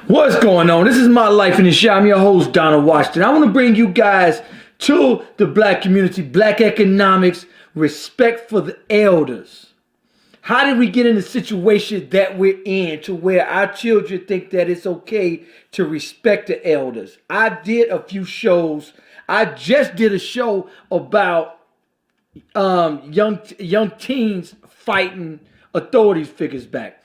What's going on? This is My Life in the Shop. I'm your host, Donald Washington. I want to bring you guys to the black community, black economics, respect for the elders. How did we get in the situation that we're in to where our children think that it's okay to respect the elders? I did a few shows. I just did a show about young teens fighting authority figures back.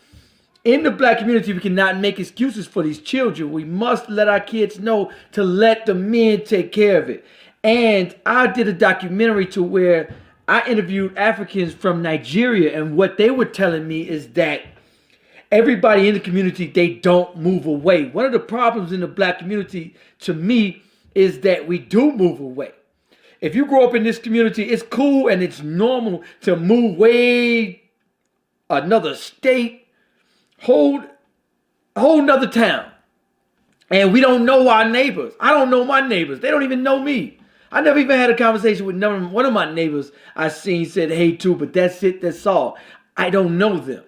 In the black community, we cannot make excuses for these children. We must let our kids know to let the men take care of it. And I did a documentary to where I interviewed Africans from Nigeria, and what they were telling me is that everybody in the community, they don't move away. One of the problems in the black community, to me, is that we do move away. If you grow up in this community, it's cool and it's normal to move way another state, whole nother town. And we don't know our neighbors. I don't know my neighbors. They don't even know me. I never even had a conversation with one of my neighbors I seen said hey to, but that's it, that's all. I don't know them.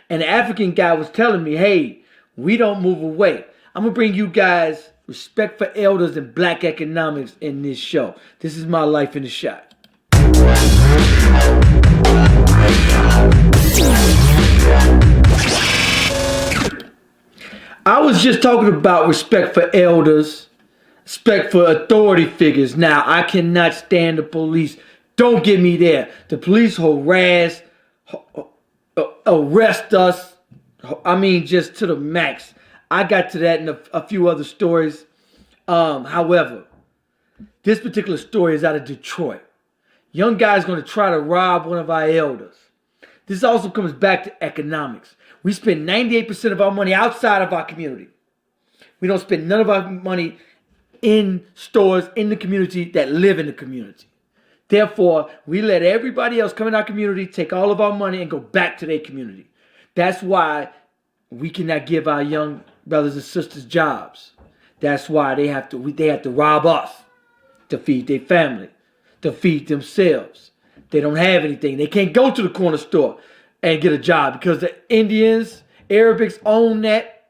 And the African guy was telling me, hey, we don't move away. I'm going to bring you guys respect for elders and black economics in this show. This is My Life in the Shop. I was just talking about respect for elders, respect for authority figures. Now, I cannot stand the police. Don't get me there. The police harass, arrest us. I mean, just to the max. I got to that in a few other stories. However, this particular story is out of Detroit. Young guy's going to try to rob one of our elders. This also comes back to economics. We spend 98% of our money outside of our community. We don't spend none of our money in stores in the community that live in the community. Therefore, we let everybody else come in our community, take all of our money, and go back to their community. That's why we cannot give our young brothers and sisters jobs. That's why they have to rob us to feed their family, to feed themselves. They don't have anything. They can't go to the corner store and get a job because the Indians, Arabics own that.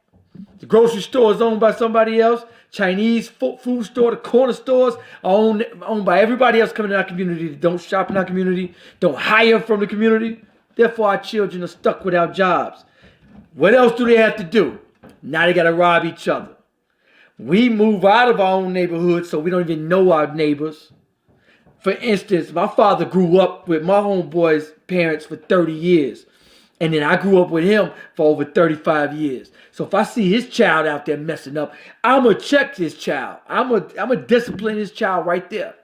The grocery store is owned by somebody else. Chinese food store, the corner stores are owned by everybody else coming in our community that don't shop in our community, don't hire from the community. Therefore, our children are stuck without jobs. What else do they have to do? Now they got to rob each other. We move out of our own neighborhood so we don't even know our neighbors. For instance, my father grew up with my homeboy's parents for 30 years. And then I grew up with him for over 35 years. So if I see his child out there messing up, I'm going to check his child. I'm going to discipline his child right there.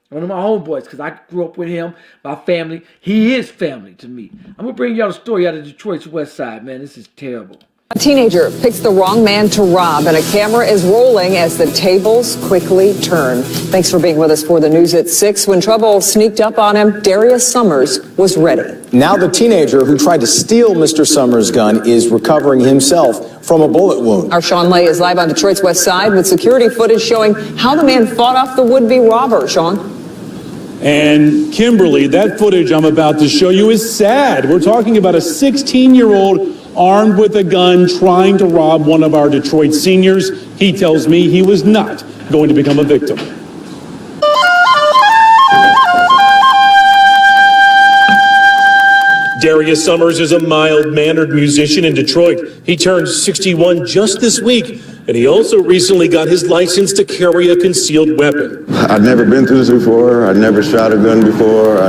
One of my homeboys, because I grew up with him, my family. He is family to me. I'm going to bring y'all a story out of Detroit's West Side, man. This is terrible. A teenager picks the wrong man to rob, and a camera is rolling as the tables quickly turn. Thanks for being with us for the news at 6. When trouble sneaked up on him, Darius Summers was ready. Now the teenager who tried to steal Mr. Summers' gun is recovering himself from a bullet wound. Our Sean Lay is live on Detroit's West Side with security footage showing how the man fought off the would-be robber. Sean? And Kimberly, that footage I'm about to show you is sad. We're talking about a 16-year-old armed with a gun trying to rob one of our Detroit seniors. He tells me he was not going to become a victim. Darius Summers is a mild-mannered musician in Detroit. He turned 61 just this week, and he also recently got his license to carry a concealed weapon. I'd never been through this before. I'd never shot a gun before.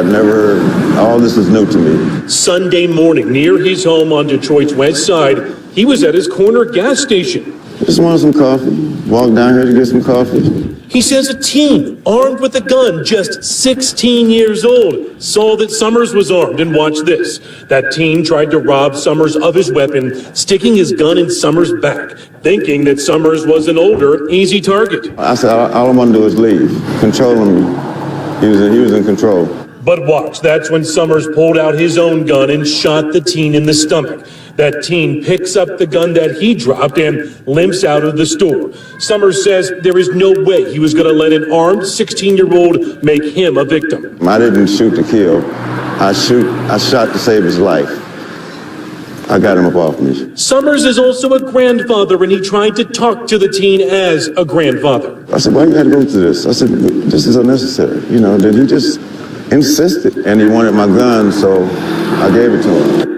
all this is new to me. Sunday morning, near his home on Detroit's West Side, he was at his corner gas station. Just wanted some coffee. Walked down here to get some coffee. He says a teen, armed with a gun, just 16 years old, saw that Summers was armed, and watch this. That teen tried to rob Summers of his weapon, sticking his gun in Summers' back, thinking that Summers was an older, easy target. I said, all I want to do is leave, controlling me. He was in control. But watch, that's when Summers pulled out his own gun and shot the teen in the stomach. That teen picks up the gun that he dropped and limps out of the store. Summers says there is no way he was going to let an armed 16-year-old make him a victim. I didn't shoot to kill. I shot to save his life. I got him up off me. Summers is also a grandfather, and he tried to talk to the teen as a grandfather. I said, why you got to go through this? I said, this is unnecessary. You know, then he just insisted, and he wanted my gun, so I gave it to him.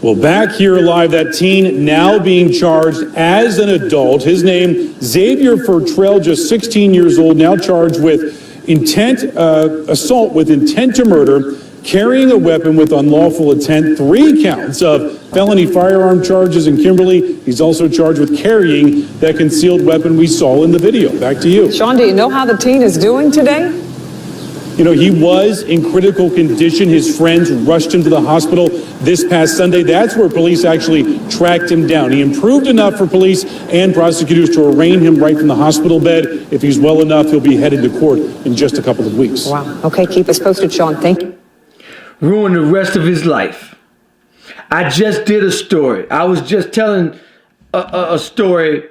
Well, back here live, that teen now being charged as an adult. His name, Xavier Fertrell, just 16 years old, now charged with assault with intent to murder, carrying a weapon with unlawful intent, 3 counts of felony firearm charges in Kimberly. He's also charged with carrying that concealed weapon we saw in the video. Back to you. Sean, do you know how the teen is doing today? You know, he was in critical condition. His friends rushed him to the hospital this past Sunday. That's where police actually tracked him down. He improved enough for police and prosecutors to arraign him right from the hospital bed. If he's well enough, he'll be headed to court in just a couple of weeks. Wow. Okay, keep us posted, Sean. Thank you. Ruin the rest of his life. I just did a story. I was just telling a story.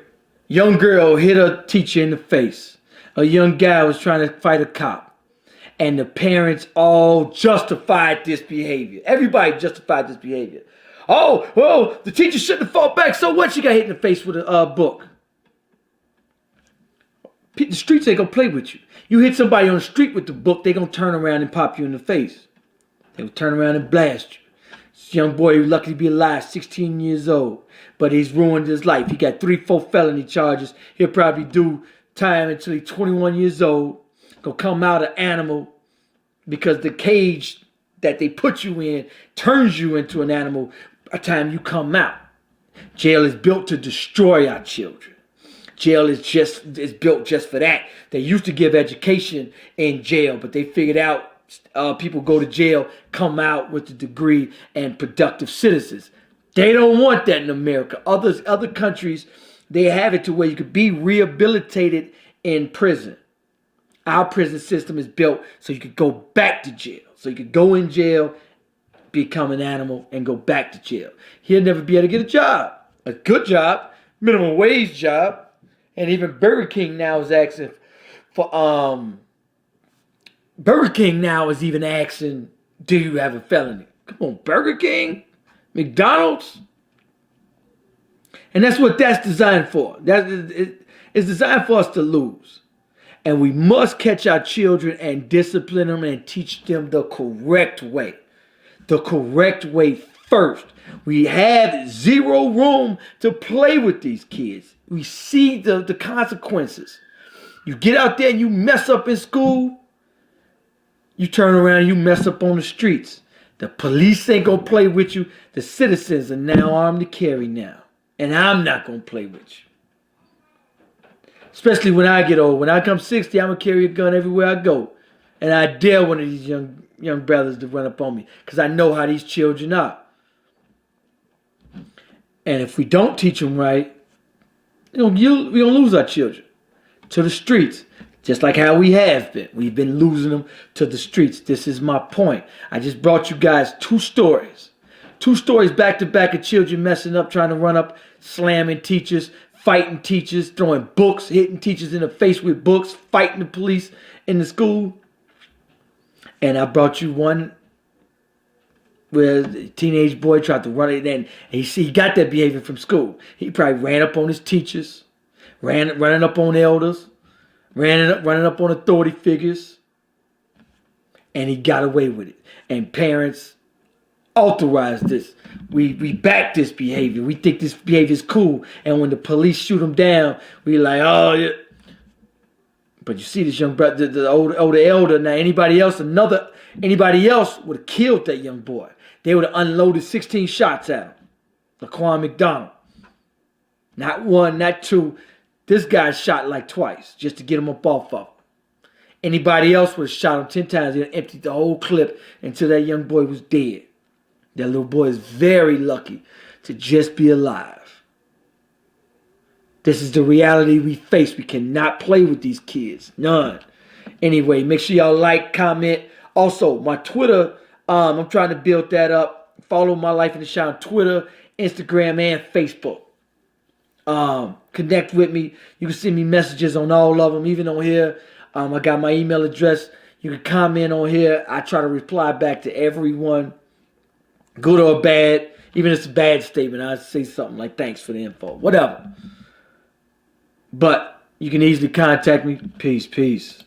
Young girl hit a teacher in the face. A young guy was trying to fight a cop. And the parents all justified this behavior. Everybody justified this behavior. Oh, well, the teacher shouldn't have fought back. So what? She got hit in the face with a book. The streets ain't gonna play with you. You hit somebody on the street with the book, they gonna turn around and pop you in the face. They will turn around and blast you. This young boy who's lucky to be alive, 16 years old. But he's ruined his life. He got 3, 4 felony charges. He'll probably do time until he's 21 years old. Gonna come out an animal because the cage that they put you in turns you into an animal by the time you come out. Jail is built to destroy our children. Jail is built just for that. They used to give education in jail, but they figured out people go to jail, come out with a degree and productive citizens. They don't want that in America. Other countries, they have it to where you could be rehabilitated in prison. Our prison system is built so you could go back to jail. So you could go in jail, become an animal, and go back to jail. He'll never be able to get a job. A good job, minimum wage job. And even Burger King now is asking for Burger King now is even asking, do you have a felony? Come on, Burger King? McDonald's? And that's what that's designed for. It's designed for us to lose. And we must catch our children and discipline them and teach them the correct way. The correct way first. We have zero room to play with these kids. We see the consequences. You get out there and you mess up in school, you turn around and you mess up on the streets. The police ain't gonna play with you. The citizens are now armed to carry now. And I'm not gonna play with you. Especially when I get old. When I come 60, I'm going to carry a gun everywhere I go. And I dare one of these young brothers to run up on me. Because I know how these children are. And if we don't teach them right, we're going to lose our children to the streets. Just like how we have been. We've been losing them to the streets. This is my point. I just brought you guys 2 stories. 2 stories back to back of children messing up, trying to run up, slamming teachers, fighting teachers, throwing books, hitting teachers in the face with books, fighting the police in the school. And I brought you one where the teenage boy tried to run it, and he got that behavior from school. He probably ran up on his teachers, running up on elders, running up on authority figures, and he got away with it. And parents authorized this. We back this behavior. We think this behavior is cool. And when the police shoot him down, we like, oh yeah. But you see this young brother, the older elder. Now anybody else would have killed that young boy. They would have unloaded 16 shots at him. Laquan McDonald. Not 1, not 2. This guy shot like twice just to get him up off of him. Anybody else would have shot him 10 times. He emptied the whole clip until that young boy was dead. That little boy is very lucky to just be alive. This is the reality we face. We cannot play with these kids. None. Anyway, make sure y'all like, comment. Also, my Twitter, I'm trying to build that up. Follow My Life in the Shine on Twitter, Instagram, and Facebook. Connect with me. You can send me messages on all of them, even on here. I got my email address. You can comment on here. I try to reply back to everyone good or bad, even if it's a bad statement, I'd say something like, thanks for the info, whatever. But you can easily contact me. Peace.